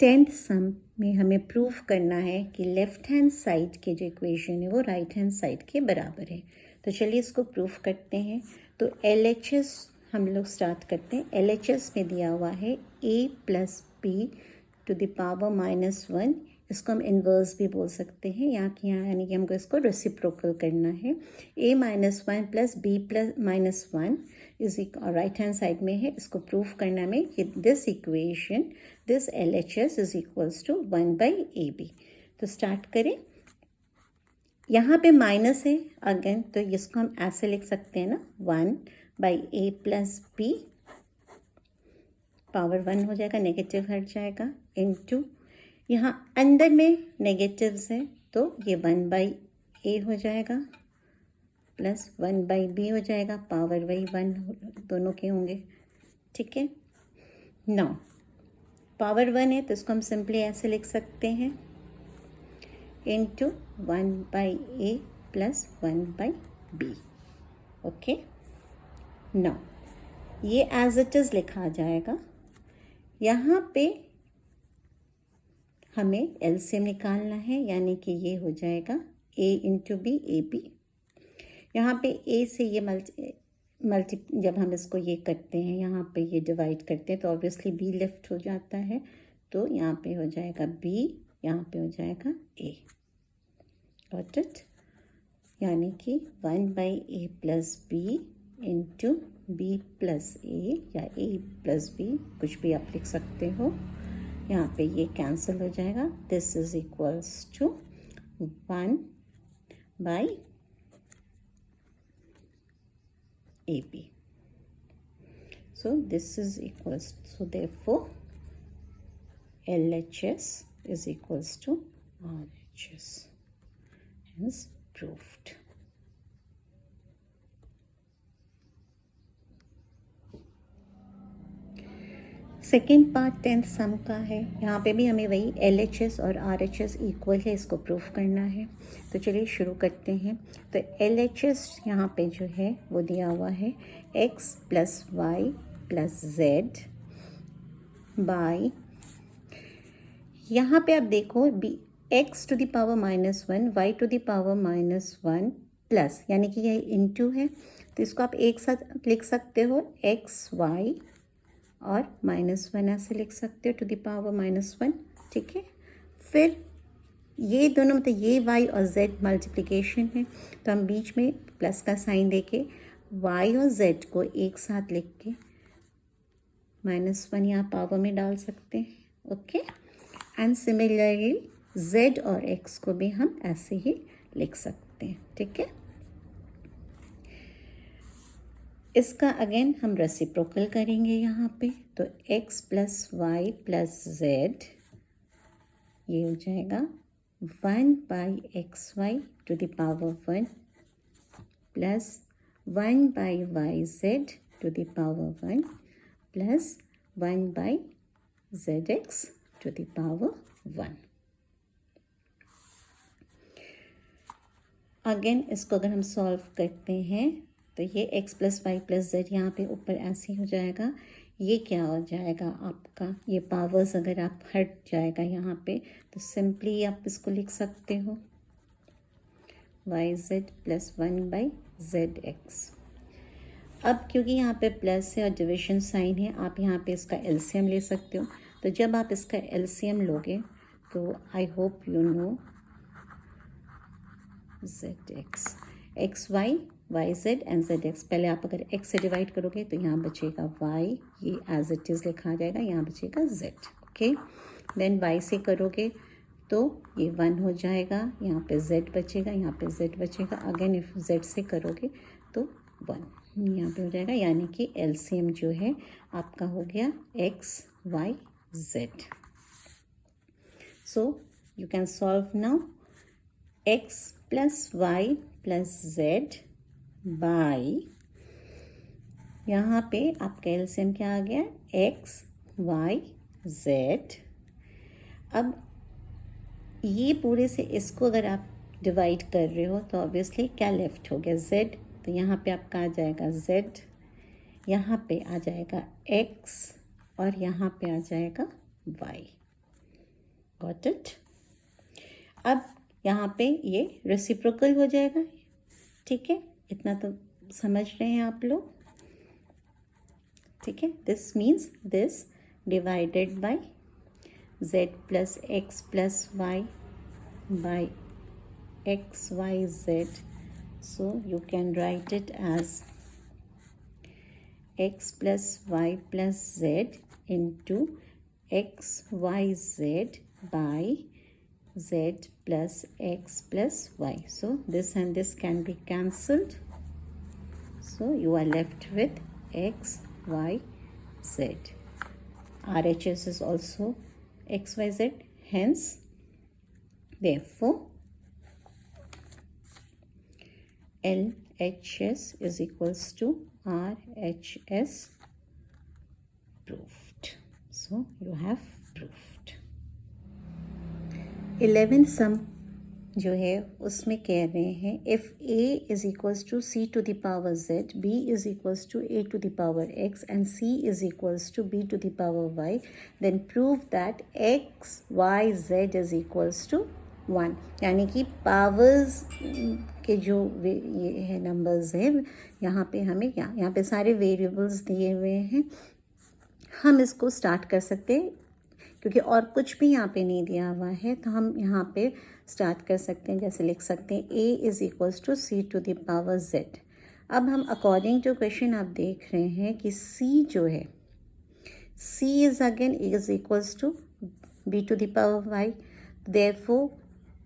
10th सम में हमें proof करना है कि लेफ़्ट हैंड साइड के जो इक्वेशन है वो राइट हैंड साइड के बराबर है। तो चलिए इसको प्रूफ करते हैं। तो LHS हम लोग स्टार्ट करते हैं। LHS में दिया हुआ है a + b to the power -1। इसको हम इन्वर्स भी बोल सकते हैं यहाँ की यहाँ, यानी कि हमको इसको रेसिप्रोकल करना है। a - 1 + b - 1 is right hand side में है। इसको प्रूफ करना में कि this equation this LHS is equals to 1/AB। तो स्टार्ट करें। यहाँ पे माइनस है अगेन, तो इसको हम ऐसे लिख सकते हैं ना, 1/A + b पावर 1 हो जाएगा, नेगेटिव हट जाएगा, इनटू यहाँ अंदर में नेगेटिव्स है तो ये 1/A हो जाएगा प्लस 1/B हो जाएगा, पावर वही 1 दोनों के होंगे। ठीक है, नौ पावर 1 है तो इसको हम सिंपली ऐसे लिख सकते हैं, इनटू 1/A + 1/B। ओके, नौ ये एज इट इज़ लिखा जाएगा। यहाँ पे हमें एलसीएम निकालना है, यानी कि ये हो जाएगा a × b AB। यहाँ पे a से ये मल्टी जब हम इसको ये करते हैं, यहाँ पे ये डिवाइड करते हैं तो ऑब्वियसली b लेफ्ट हो जाता है, तो यहाँ पे हो जाएगा b, यहाँ पे हो जाएगा a। Got it? यानी कि 1/A + b × b + a या a + b, कुछ भी आप लिख सकते हो। यहाँ पे ये कैंसिल हो जाएगा। This is equals to 1/AB। So this is equals, so therefore LHS is equals to RHS, hence proved. Second part 10th सम का है। यहाँ पे भी हमें वही LHS और RHS इक्वल है, इसको प्रूफ करना है। तो चलिए शुरू करते हैं। तो LHS यहाँ पे जो है वो दिया हुआ है x + y + z बाई, यहाँ पे आप देखो x to the power -1 y to the power -1 plus, यानी कि ये इनटू है, तो इसको आप एक साथ लिख सकते हो xy और -1 ऐसे लिख सकते हो टू द पावर -1। ठीक है, फिर ये दोनों मतलब ये y और z मल्टीप्लिकेशन है, तो हम बीच में प्लस का साइन देके y और z को एक साथ लिख के -1 यहाँ पावर में डाल सकते हैं। ओके, एंड सिमिलरली z और x को भी हम ऐसे ही लिख सकते हैं। ठीक है, इसका अगेन हम रेसिप्रोकल करेंगे यहाँ पे, तो x + y + z ये हो जाएगा 1/xy to the power 1 plus 1/yz to the power 1 plus 1/zx to the power 1। Again इसको अगर हम सॉल्व करते हैं तो ये x + y + z यहाँ पे ऊपर ऐसे हो जाएगा। ये क्या हो जाएगा आपका, ये पावर्स अगर आप हट जाएगा यहाँ पे, तो सिंपली आप इसको लिख सकते हो yz + 1/zx। अब क्योंकि यहाँ पे प्लस है और डिविजन साइन है, आप यहाँ पे इसका एलसीएम ले सकते हो। तो जब आप इसका एलसीएम लोगे तो I hope you know zx, xy yz and zx। पहले आप अगर x से डिवाइड करोगे तो यहाँ बचेगा y, ये एज इट इज़ लिखा जाएगा, यहाँ बचेगा z। ओके, देन y से करोगे तो ये 1 हो जाएगा, यहाँ पे z बचेगा, यहाँ पे z बचेगा। अगेन इफ z से करोगे तो 1 यहाँ पे हो जाएगा, यानी कि एलसीएम जो है आपका हो गया x y z। So you can solve now x + y + z by, यहाँ पे आपका एलसीएम क्या आ गया, x y z। अब ये पूरे से इसको अगर आप डिवाइड कर रहे हो तो ऑब्वियसली क्या लेफ्ट हो गया, z। तो यहाँ पे आपका आ जाएगा z, यहाँ पे आ जाएगा x और यहाँ पे आ जाएगा y। Got it. अब यहाँ पे ये रेसिप्रोकल हो जाएगा, ठीक है, इतना तो समझ रहे हैं आप लोग, ठीक है। This means this divided by z plus X plus Y by X Y Z, so you can write it as x plus y plus z into x y z by z plus x plus y. So this and this can be cancelled, so you are left with x y z. RHS is also x y z, hence therefore LHS is equals to RHS proved. So you have proved. 11th sum जो है उसमें कह रहे हैं if A is equals to C to the power Z, B is equals to A to the power X and C is equals to B to the power Y, then prove that X, Y, Z is equals to 1. यानी कि powers के जो ये है numbers हैं, यहाँ पे हमें यहाँ पे सारे वेरिएबल्स दिए हुए हैं, हम इसको स्टार्ट कर सकते हैं क्योंकि और कुछ भी यहाँ पे नहीं दिया हुआ है, तो हम यहाँ पे स्टार्ट कर सकते हैं। जैसे लिख सकते हैं A is equals to C to the power Z। अब हम अकॉर्डिंग टू क्वेश्चन आप देख रहे हैं कि C जो है C is again is equals to B to the power Y, therefore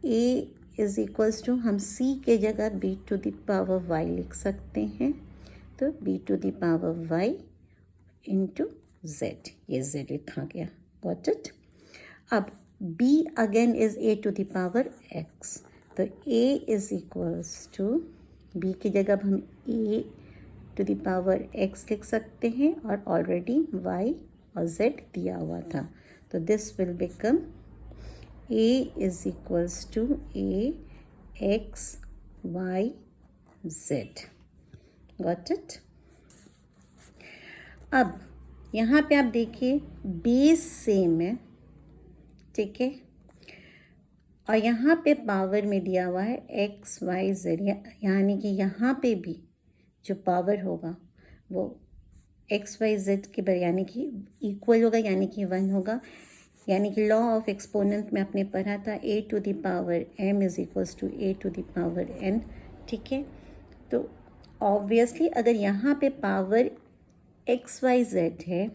A is equals to हम C के जगह B to the power Y लिख सकते हैं, तो B to the power Y इंटू Z, ये Z लिखा गया, गॉट इट। अब B again is A to the power X, तो A is equals to B की जगह हम A to the power X लिख सकते हैं और ऑलरेडी Y और Z दिया हुआ था, तो this will become A is equals to A X Y Z, got it। अब यहाँ पे आप देखिए बेस सेम है, ठीक है, और यहाँ पे पावर में दिया हुआ है X Y Z, यानी कि यहाँ पे भी जो पावर होगा वो X Y Z के बराबर यानी कि इक्वल होगा, यानी कि 1 होगा, यानी कि लॉ ऑफ एक्सपोनेंट में आपने पढ़ा था A to the power M is equals to A to the power N, ठीक है। तो ऑब्वियसली अगर यहाँ पे पावर X Y Z है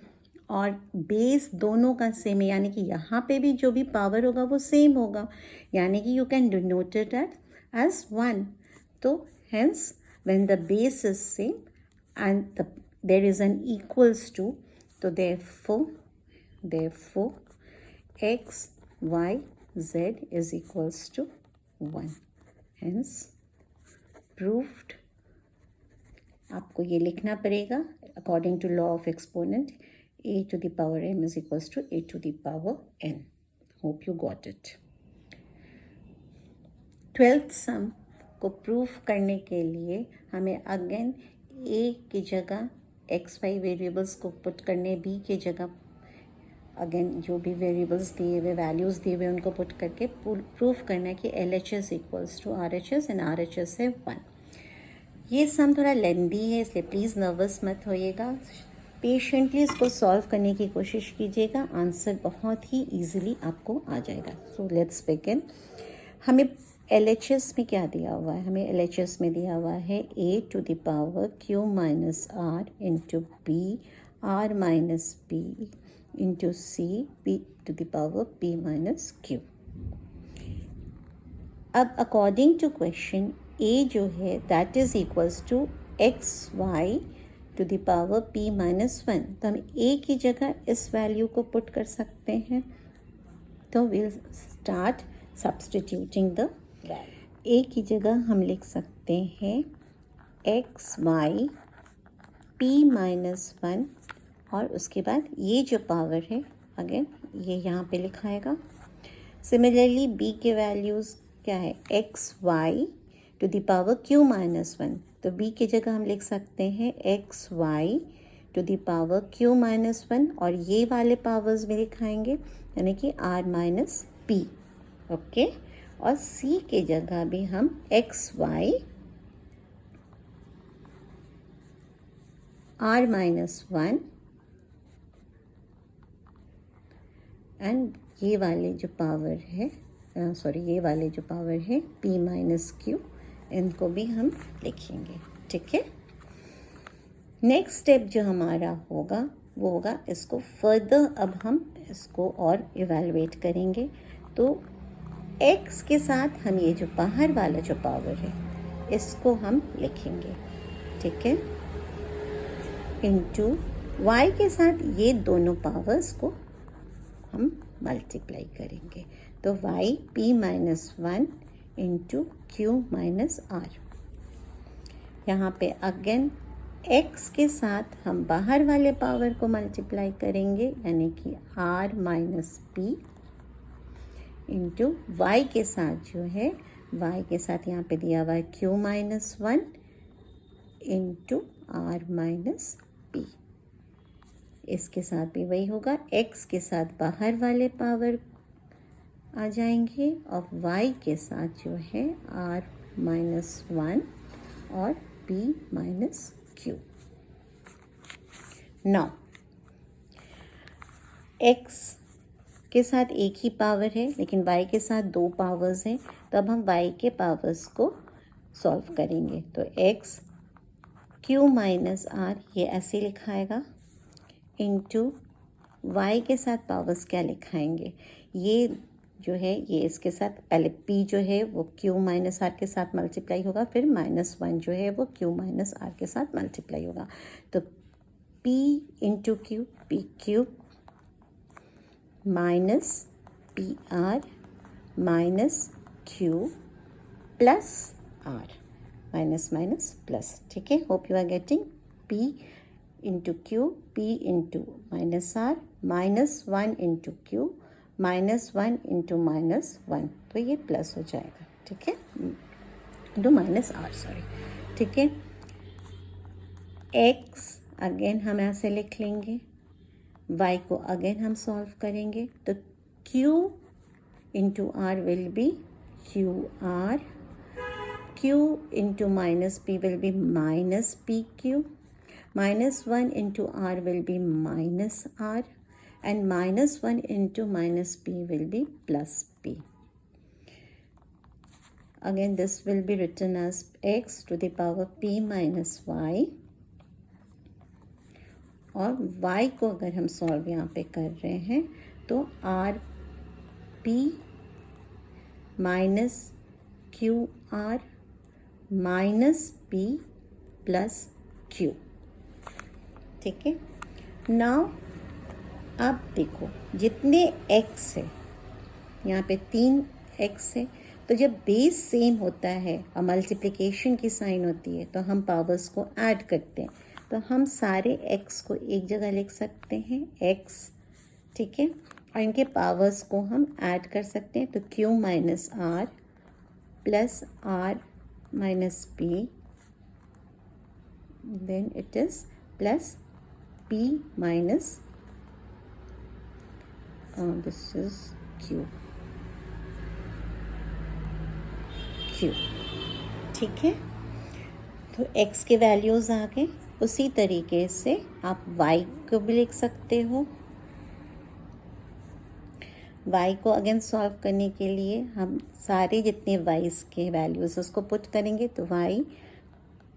और बेस दोनों का सेम है, यानी कि यहाँ पे भी जो भी पावर होगा वो सेम होगा, यानी कि you can denote it as 1, तो hence when the base is same and there is an equals to, तो therefore X, Y, Z is equals to 1. Hence, proved. आपको ये लिखना पड़ेगा according to law of exponent, A to the power M is equals to A to the power N. Hope you got it. 12th sum को proof करने के लिए हमें again A की जगह X, Y वेरिएबल्स को पुट करने, B की जगह अगेन जो भी वेरिएबल्स दिए हुए वैल्यूज़ दिए हुए उनको पुट करके प्रूफ करना है कि LHS equals to RHS and RHS है 1। ये सम थोड़ा लेंदी है, इसलिए प्लीज़ नर्वस मत होइएगा, पेशेंटली इसको सॉल्व करने की कोशिश कीजिएगा, आंसर बहुत ही ईजिली आपको आ जाएगा। So let's begin. हमें LHS में क्या दिया हुआ है? हमें LHS में दिया हुआ है A to the power Q minus R into B, R minus B into C, P to the power P minus Q। अब अकॉर्डिंग टू क्वेश्चन A जो है that is equals to x y to the power P minus 1, तो हम A की जगह इस value को put कर सकते हैं, तो will start substituting the value. A की जगह हम लिख सकते हैं एक्स वाई P माइनस 1 और उसके बाद ये जो पावर है अगेन ये यहाँ पे लिखाएगा। सिमिलरली B के वैल्यूज़ क्या है, x y to the power Q minus 1, तो B की जगह हम लिख सकते हैं x y to the power Q minus 1 और ये वाले पावर्स भी लिखाएंगे, यानी कि R माइनस p, ओके। और c के जगह भी हम xy r-1 एंड ये वाले जो पावर है ये वाले जो पावर है p माइनस q, इनको भी हम लिखेंगे, ठीक है। नेक्स्ट स्टेप जो हमारा होगा वो होगा इसको फर्दर, अब हम इसको और इवेलुएट करेंगे। तो x के साथ हम ये जो बाहर वाला जो पावर है इसको हम लिखेंगे, ठीक है, इनटू y के साथ ये दोनों पावर्स को हम मल्टीप्लाई करेंगे। तो y p-1 into q minus r। यहाँ पे अगेन x के साथ हम बाहर वाले पावर को मल्टीप्लाई करेंगे, यानी कि r minus P, into y के साथ जो है y के साथ यहाँ पे दिया हुआ है q-1 into r minus P. इसके साथ भी वही होगा, x के साथ बाहर वाले पावर आ जाएंगे और y के साथ जो है r-1 और p minus q। Now x के साथ एक ही पावर है लेकिन y के साथ दो पावर्स हैं, तो अब हम y के पावर्स को सॉल्व करेंगे। तो x q माइनस r ये ऐसे लिखाएगा, इंटू y के साथ पावर्स क्या लिखाएंगे, ये जो है ये इसके साथ पहले p जो है वो q माइनस r के साथ मल्टीप्लाई होगा, फिर -1 जो है वो q माइनस r के साथ मल्टीप्लाई होगा। तो p into q, p q minus p r minus q plus r, minus minus plus, ठीक है। Hope you are getting. p into q, p into minus r, -1 into q, -1 into -1, तो ये plus हो जाएगा, ठीक है, इंटू माइनस r, सॉरी, ठीक है। x अगेन हम ऐसे लिख लेंगे, y को अगेन हम सॉल्व करेंगे, तो q into r will be Q R, q into minus p will be minus p Q, -1 into r will be minus r, and -1 into minus p will be plus p. Again this will be written as x to the power p minus y, और y को अगर हम solve यहाँ पे कर रहे हैं तो r p minus q r minus p plus q, ठीक है। नाउ अब देखो जितने x है, यहाँ पे 3 x है, तो जब बेस सेम होता है और मल्टीप्लिकेशन की साइन होती है तो हम पावर्स को ऐड करते हैं, तो हम सारे x को एक जगह लिख सकते हैं x, ठीक है, और इनके पावर्स को हम ऐड कर सकते हैं। तो q minus r plus r minus p, then it is plus p minus this is q, ठीक है। तो x के वैल्यूज़ आ गए, उसी तरीके से आप y को भी लिख सकते हो। y को अगेन सॉल्व करने के लिए हम सारे जितने y's के वैल्यूज़ उसको पुट करेंगे, तो y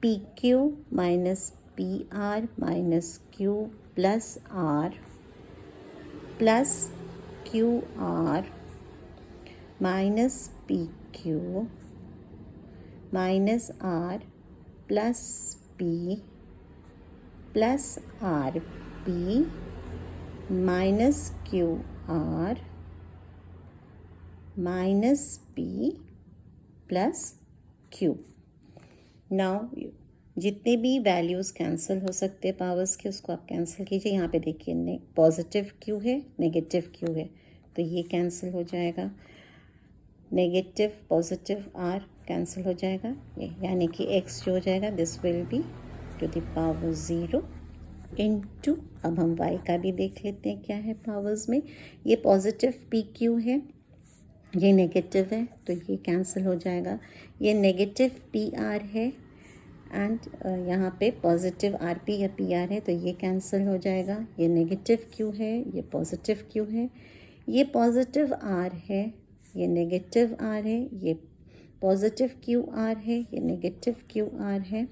p q minus p r minus q plus r plus q r minus p q minus r plus p plus r p minus q r minus p plus q. Now जितने भी values cancel हो सकते हैं powers के, उसको आप cancel कीजिए। यहाँ पे देखिए पॉजिटिव क्यू है, नेगेटिव क्यू है, तो ये कैंसिल हो जाएगा, नेगेटिव पॉजिटिव आर कैंसिल हो जाएगा, यानी कि x जो हो जाएगा this will be to the power 0 into, अब हम y का भी देख लेते हैं क्या है पावर्स में। ये पॉजिटिव पी क्यू है, ये नेगेटिव है तो ये कैंसिल हो जाएगा। ये नेगेटिव पी आर है एंड यहाँ पे पॉजिटिव आर पी या पी आर है तो ये कैंसिल हो जाएगा। ये नेगेटिव क्यू है, ये पॉजिटिव क्यू है, ये पॉजिटिव आर है, ये नेगेटिव आर है, ये पॉजिटिव क्यू आर है, ये नेगेटिव क्यू आर है,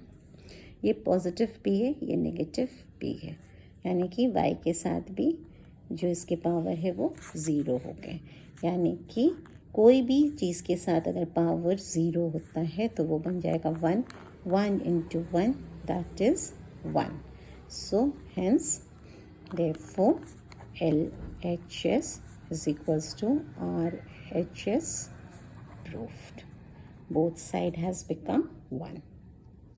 ये पॉजिटिव पी है, ये नेगेटिव पी है। यानी कि y के साथ भी जो इसके पावर है वो ज़ीरो हो गए। यानी कि कोई भी चीज़ के साथ अगर पावर ज़ीरो होता है तो वो बन जाएगा 1, 1 into 1 that is 1. So hence therefore LHS is equals to RHS proved. Both side has become 1.